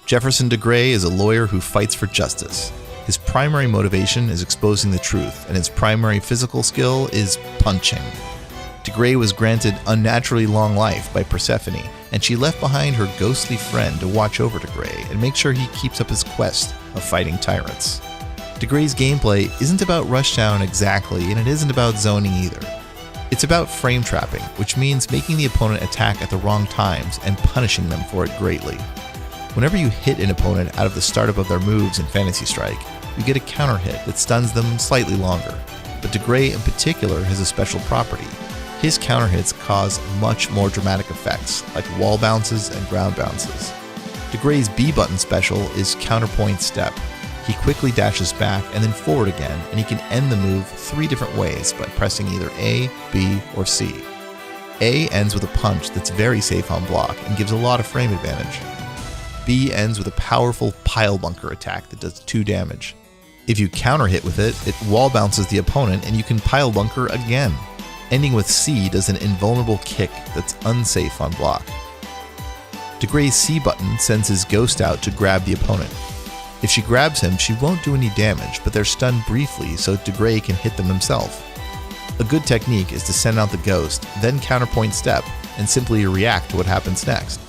Jefferson DeGrey is a lawyer who fights for justice. His primary motivation is exposing the truth, and his primary physical skill is punching. DeGrey was granted unnaturally long life by Persephone, and she left behind her ghostly friend to watch over DeGrey and make sure he keeps up his quest of fighting tyrants. DeGrey's gameplay isn't about rushdown exactly, and it isn't about zoning either. It's about frame trapping, which means making the opponent attack at the wrong times and punishing them for it greatly. Whenever you hit an opponent out of the startup of their moves in Fantasy Strike, you get a counter hit that stuns them slightly longer. But DeGrey in particular has a special property. His counter hits cause much more dramatic effects, like wall bounces and ground bounces. DeGrey's B button special is Counterpoint Step. He quickly dashes back and then forward again, and he can end the move 3 different ways by pressing either A, B, or C. A ends with a punch that's very safe on block and gives a lot of frame advantage. B ends with a powerful pile bunker attack that does 2 damage. If you counter hit with it, it wall bounces the opponent and you can pile bunker again. Ending with C does an invulnerable kick that's unsafe on block. DeGrey's C button sends his ghost out to grab the opponent. If she grabs him, she won't do any damage, but they're stunned briefly so DeGrey can hit them himself. A good technique is to send out the ghost, then counterpoint step, and simply react to what happens next.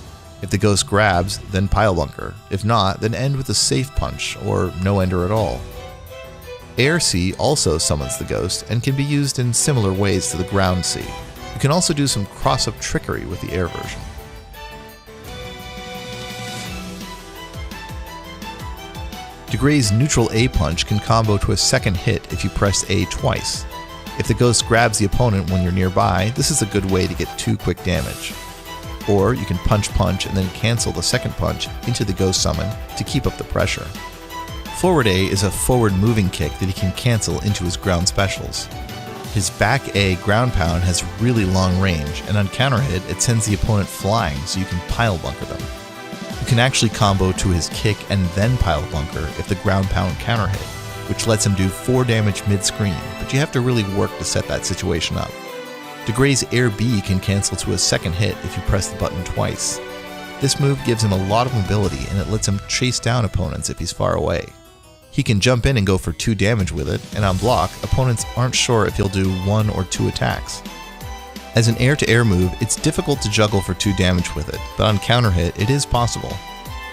If the ghost grabs, then pile bunker. If not, then end with a safe punch, or no ender at all. Air C also summons the ghost and can be used in similar ways to the ground C. You can also do some cross-up trickery with the air version. DeGrey's neutral A punch can combo to a second hit if you press A twice. If the ghost grabs the opponent when you're nearby, this is a good way to get 2 quick damage. Or you can punch and then cancel the second punch into the ghost summon to keep up the pressure. Forward A is a forward moving kick that he can cancel into his ground specials. His back A ground pound has really long range, and on counter hit it sends the opponent flying so you can pile bunker them. You can actually combo to his kick and then pile bunker if the ground pound counter hit, which lets him do 4 damage mid-screen, but you have to really work to set that situation up. DeGrey's Air B can cancel to a second hit if you press the button twice. This move gives him a lot of mobility and it lets him chase down opponents if he's far away. He can jump in and go for 2 damage with it, and on block, opponents aren't sure if he'll do 1 or 2 attacks. As an air-to-air move, it's difficult to juggle for 2 damage with it, but on counter hit, it is possible.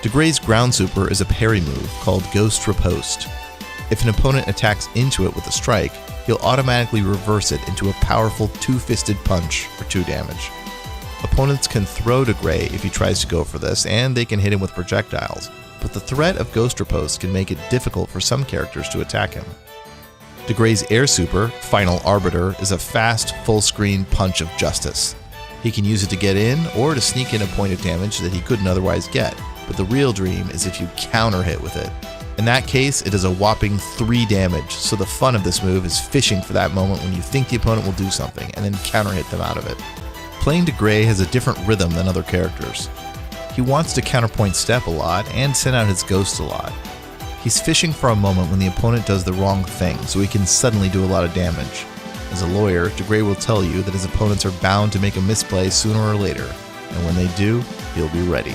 DeGrey's ground super is a parry move called Ghost Riposte. If an opponent attacks into it with a strike, he'll automatically reverse it into a powerful 2-fisted punch for 2 damage. Opponents can throw DeGrey if he tries to go for this, and they can hit him with projectiles, but the threat of Ghost Riposte can make it difficult for some characters to attack him. DeGrey's air super, Final Arbiter, is a fast, full-screen punch of justice. He can use it to get in, or to sneak in a point of damage that he couldn't otherwise get, but the real dream is if you counter hit with it. In that case, it does a whopping 3 damage, so the fun of this move is fishing for that moment when you think the opponent will do something, and then counter hit them out of it. Playing DeGrey has a different rhythm than other characters. He wants to counterpoint step a lot, and send out his ghost a lot. He's fishing for a moment when the opponent does the wrong thing, so he can suddenly do a lot of damage. As a lawyer, DeGrey will tell you that his opponents are bound to make a misplay sooner or later, and when they do, he'll be ready.